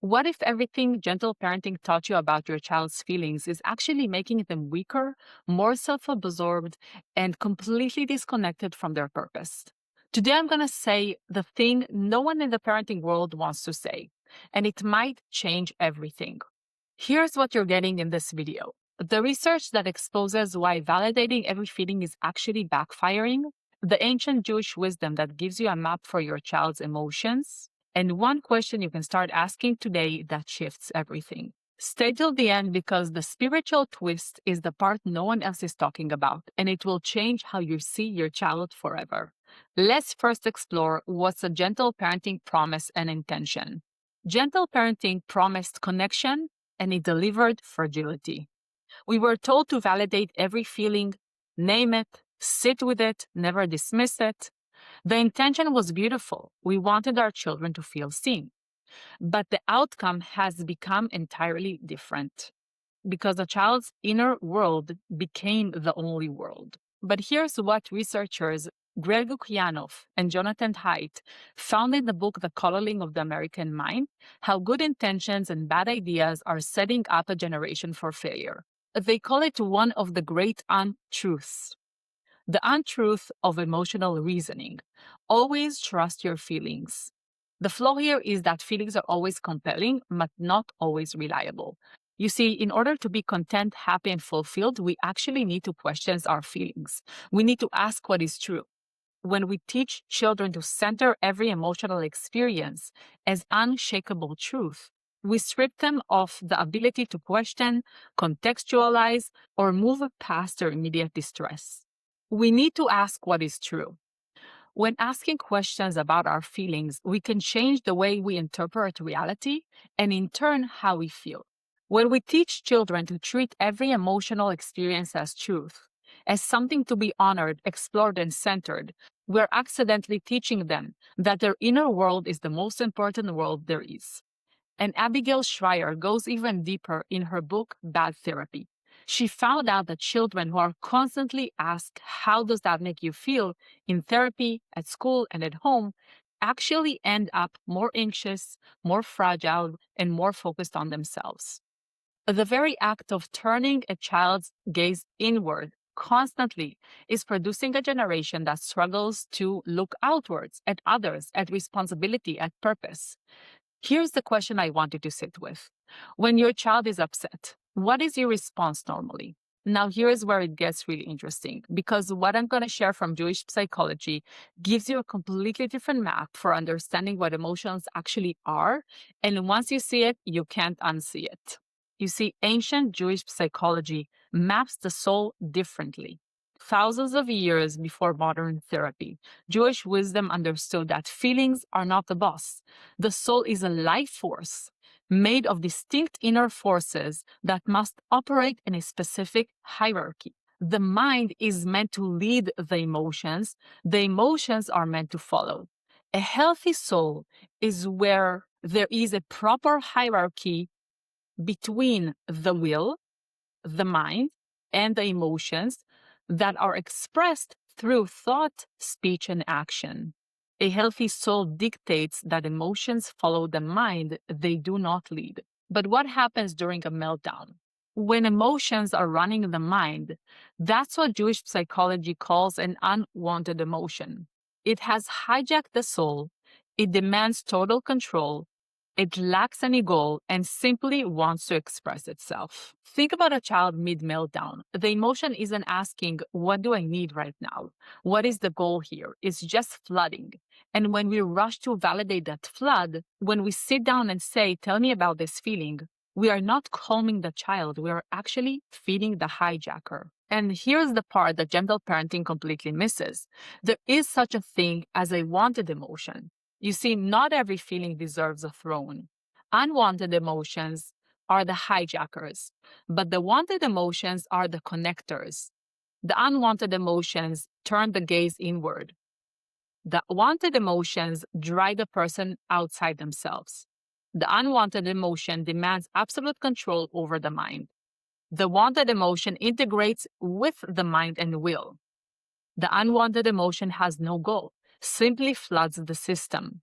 What if everything gentle parenting taught you about your child's feelings is actually making them weaker, more self absorbed, and completely disconnected from their purpose? Today, I'm going to say the thing no one in the parenting world wants to say, and it might change everything. Here's what you're getting in this video: the research that exposes why validating every feeling is actually backfiring, the ancient Jewish wisdom that gives you a map for your child's emotions, and one question you can start asking today that shifts everything. Stay till the end because the spiritual twist is the part no one else is talking about, and it will change how you see your child forever. Let's first explore what's a gentle parenting promise and intention. Gentle parenting promised connection, and it delivered fragility. We were told to validate every feeling, name it, sit with it, never dismiss it. The intention was beautiful. We wanted our children to feel seen. But the outcome has become entirely different because a child's inner world became the only world. But here's what researchers Greg Lukianoff and Jonathan Haidt found in the book The Coloring of the American Mind: How Good Intentions and Bad Ideas Are Setting Up a Generation for Failure. They call it one of the great untruths. The untruth of emotional reasoning. Always trust your feelings. The flaw here is that feelings are always compelling, but not always reliable. You see, in order to be content, happy, and fulfilled, we actually need to question our feelings. We need to ask what is true. When we teach children to center every emotional experience as unshakable truth, we strip them of the ability to question, contextualize, or move past their immediate distress. We need to ask what is true. When asking questions about our feelings, we can change the way we interpret reality and, in turn, how we feel. When we teach children to treat every emotional experience as truth, as something to be honored, explored, and centered, we're accidentally teaching them that their inner world is the most important world there is. And Abigail Schreier goes even deeper in her book, Bad Therapy. She found out that children who are constantly asked, "How does that make you feel?" in therapy, at school, and at home, actually end up more anxious, more fragile, and more focused on themselves. The very act of turning a child's gaze inward constantly is producing a generation that struggles to look outwards at others, at responsibility, at purpose. Here's the question I want you to sit with. When your child is upset, what is your response normally? Now, here's where it gets really interesting, because what I'm going to share from Jewish psychology gives you a completely different map for understanding what emotions actually are. And once you see it, you can't unsee it. You see, ancient Jewish psychology maps the soul differently. Thousands of years before modern therapy, Jewish wisdom understood that feelings are not the boss. The soul is a life force made of distinct inner forces that must operate in a specific hierarchy. The mind is meant to lead the emotions are meant to follow. A healthy soul is where there is a proper hierarchy between the will, the mind, and the emotions that are expressed through thought, speech, and action. A healthy soul dictates that emotions follow the mind, they do not lead. But what happens during a meltdown? When emotions are running the mind, that's what Jewish psychology calls an unwanted emotion. It has hijacked the soul, it demands total control, it lacks any goal and simply wants to express itself. Think about a child mid-meltdown. The emotion isn't asking, "What do I need right now? What is the goal here?" It's just flooding. And when we rush to validate that flood, when we sit down and say, "Tell me about this feeling," we are not calming the child. We are actually feeding the hijacker. And here's the part that gentle parenting completely misses. There is such a thing as a wanted emotion. You see, not every feeling deserves a throne. Unwanted emotions are the hijackers, but the wanted emotions are the connectors. The unwanted emotions turn the gaze inward. The wanted emotions drive the person outside themselves. The unwanted emotion demands absolute control over the mind. The wanted emotion integrates with the mind and will. The unwanted emotion has no goal, simply floods the system.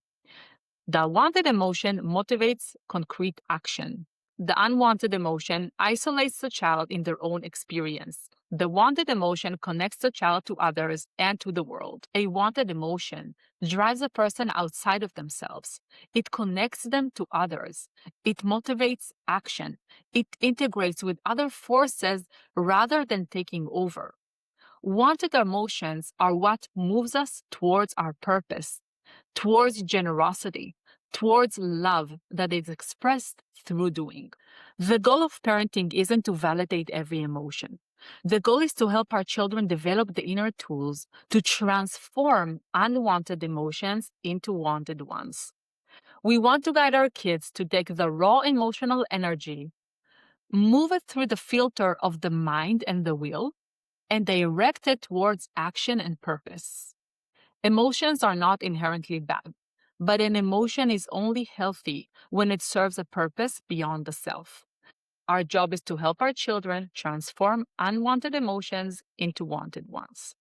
The wanted emotion motivates concrete action. The unwanted emotion isolates the child in their own experience. The wanted emotion connects the child to others and to the world. A wanted emotion drives a person outside of themselves. It connects them to others. It motivates action. It integrates with other forces rather than taking over. Wanted emotions are what moves us towards our purpose, towards generosity, towards love that is expressed through doing. The goal of parenting isn't to validate every emotion. The goal is to help our children develop the inner tools to transform unwanted emotions into wanted ones. We want to guide our kids to take the raw emotional energy, move it through the filter of the mind and the will, and direct it towards action and purpose. Emotions are not inherently bad, but an emotion is only healthy when it serves a purpose beyond the self. Our job is to help our children transform unwanted emotions into wanted ones.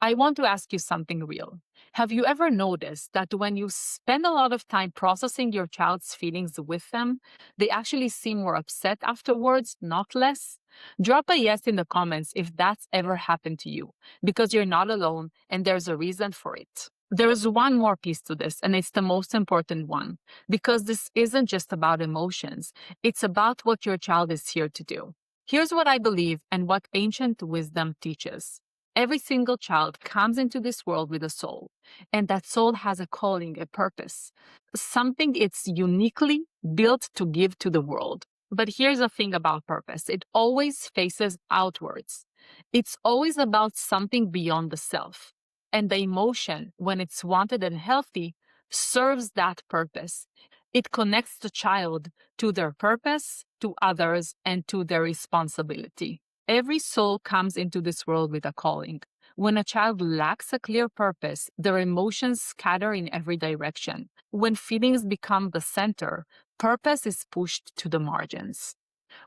I want to ask you something real. Have you ever noticed that when you spend a lot of time processing your child's feelings with them, they actually seem more upset afterwards, not less? Drop a yes in the comments if that's ever happened to you, because you're not alone and there's a reason for it. There's one more piece to this, and it's the most important one, because this isn't just about emotions, it's about what your child is here to do. Here's what I believe and what ancient wisdom teaches. Every single child comes into this world with a soul, and that soul has a calling, a purpose, something it's uniquely built to give to the world. But here's the thing about purpose. It always faces outwards. It's always about something beyond the self. And the emotion, when it's wanted and healthy, serves that purpose. It connects the child to their purpose, to others, and to their responsibility. Every soul comes into this world with a calling. When a child lacks a clear purpose, their emotions scatter in every direction. When feelings become the center, purpose is pushed to the margins.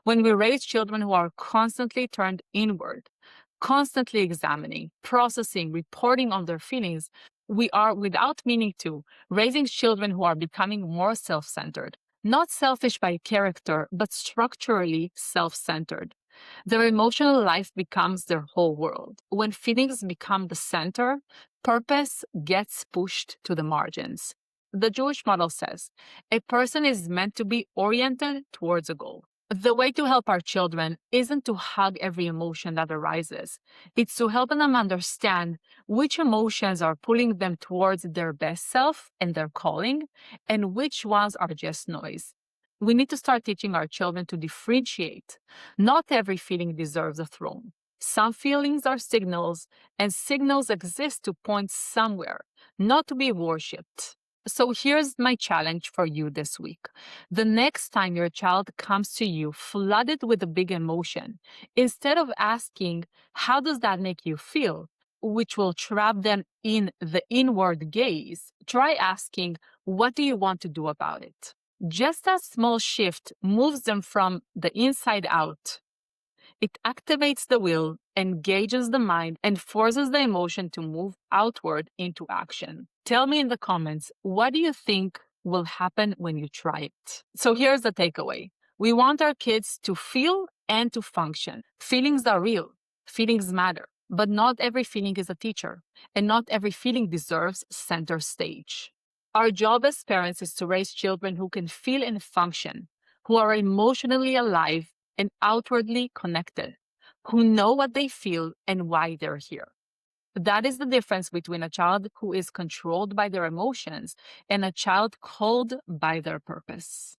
When we raise children who are constantly turned inward, constantly examining, processing, reporting on their feelings, we are, without meaning to, raising children who are becoming more self-centered. Not selfish by character, but structurally self-centered. Their emotional life becomes their whole world. When feelings become the center, purpose gets pushed to the margins. The Jewish model says, a person is meant to be oriented towards a goal. The way to help our children isn't to hug every emotion that arises. It's to help them understand which emotions are pulling them towards their best self and their calling, and which ones are just noise. We need to start teaching our children to differentiate. Not every feeling deserves a throne. Some feelings are signals, and signals exist to point somewhere, not to be worshipped. So here's my challenge for you this week. The next time your child comes to you flooded with a big emotion, instead of asking, how does that make you feel? Which will trap them in the inward gaze, try asking, what do you want to do about it? Just a small shift moves them from the inside out. It activates the will, engages the mind, and forces the emotion to move outward into action. Tell me in the comments, what do you think will happen when you try it? So here's the takeaway. We want our kids to feel and to function. Feelings are real. Feelings matter. But not every feeling is a teacher, and not every feeling deserves center stage. Our job as parents is to raise children who can feel and function, who are emotionally alive and outwardly connected, who know what they feel and why they're here. That is the difference between a child who is controlled by their emotions and a child called by their purpose.